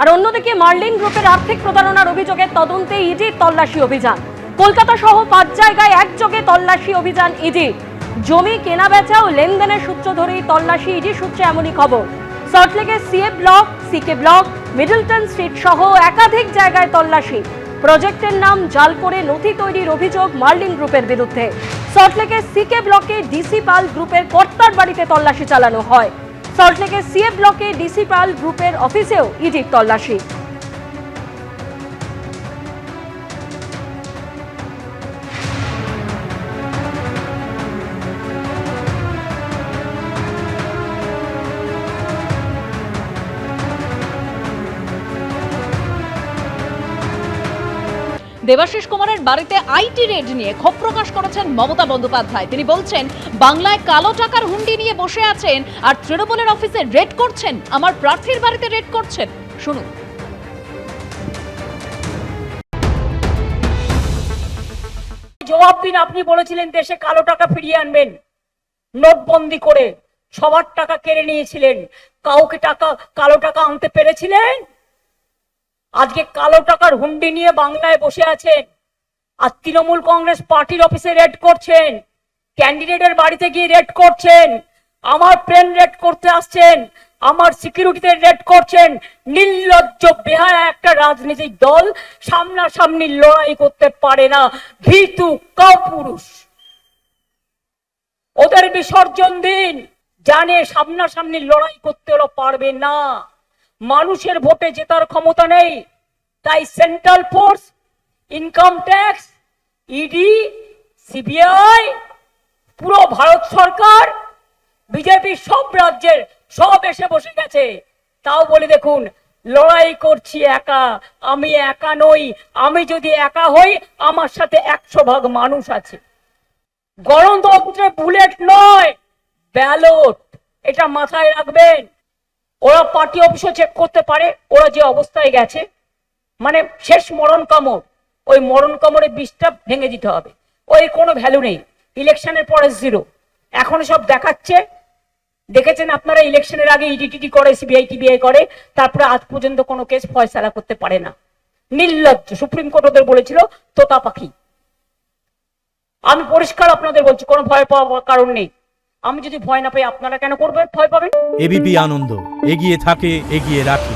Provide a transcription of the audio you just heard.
আর অন্যদিকে মার্লিন গ্রুপের আর্থিক প্রতারণার অভিযোগে তদন্তে ইডির তল্লাশি অভিযান। কলকাতা সহ 5 জায়গায় একযোগে তল্লাশি অভিযান ইডির। জমি কেনাবেচা ও লেনদেনের সূত্র ধরেই তল্লাশি ইডি সূত্রে এমনই খবর। সল্টলেকের CA block, CK block, Middleton street সহ একাধিক জায়গায় তল্লাশি। প্রজেক্টের নাম জাল করে নথি তৈরির অভিযোগ মার্লিন গ্রুপের বিরুদ্ধে। সল্টলেকের সিকে ব্লকে ডিসি পাল গ্রুপের কর্তার বাড়িতে তল্লাশি চালানো হয়। সল্টলেকের সিএ ব্লকে ডিসি পাল গ্রুপের অফিসেও ইডির তল্লাশি। দেবাশিস কুমারের বাড়িতে আইটি রেড নিয়ে ক্ষোভ প্রকাশ করেছেন মমতা বন্দ্যোপাধ্যায়। তিনি বলছেন, বাংলায় কালো টাকার হুন্ডি নিয়ে বসে আছেন আর তৃণমূলের অফিসে রেড করছেন, আমার প্রার্থীর বাড়িতে রেড করছেন। শুনুন। জবাব দিন। আপনি বলেছিলেন দেশে কালো টাকা ফিরিয়ে আনবেন, নোটবন্দি করে সবার টাকা কেড়ে নিয়েছিলেন। কাউকে কালো টাকা আনতে পেরেছিলেন? আজকে কালো টাকার হুন্ডি নিয়ে বাংলায় বসে আছেন আর তৃণমূল কংগ্রেস পার্টির অফিসে রেড করছেন, ক্যান্ডিডেটের বাড়িতে গিয়ে রেড করছেন, আমার প্লেন রেড করতে আসছেন, আমার সিকিউরিটিতে রেড করছেন। নির্লজ্জ বেহায়া একটা রাজনৈতিক দল সামনাসামনি লড়াই করতে পারে না, ভীতু কাপুরুষ। ওদের বিসর্জন দিন। জানে সামনাসামনি লড়াই করতে ওরা পারবে না, মানুষের ভোটে জেতার ক্ষমতা নেই। তাই central force, income tax, ED, CBI, পুরো ভারত সরকার, বিজেপি সব রাজ্যের সব এসে বসে গেছে। তাও বলে দেখুন, লড়াই করছি একা, আমি একা নই। আমি যদি একা হই, আমার সাথে 100 ভাগ মানুষ আছে। গণতন্ত্রে বুলেট নয়, ব্যালট, এটা মাথায় রাখবেন। ওরা পার্টি অফিসও চেক করতে পারে। ওরা যে অবস্থায় গেছে, মানে শেষ মরণ কামড়, ওই মরণ কামড়ে বিষটা ভেঙে দিতে হবে। ওই কোনো ভ্যালু নেই। ইলেকশনের পরে জিরো। এখন সব দেখাচ্ছে, দেখেছেন আপনারা, ইলেকশনের আগে ইডিটিটি করে, সিবিআই টিবিআই করে, তারপরে আজ পর্যন্ত কোনো কেস ফয়সালা করতে পারে না। নির্লজ্জ। সুপ্রিম কোর্ট ওদের বলেছিল তোতা পাখি। আমি পরিষ্কার আপনাদের বলছি, কোনো ভয় পাওয়ার কারণ নেই। আমি যদি ভয় না পাই, আপনারা কেন করবেন, ভয় পাবেন? এবিপি আনন্দ, এগিয়ে থাকে, এগিয়ে রাখে।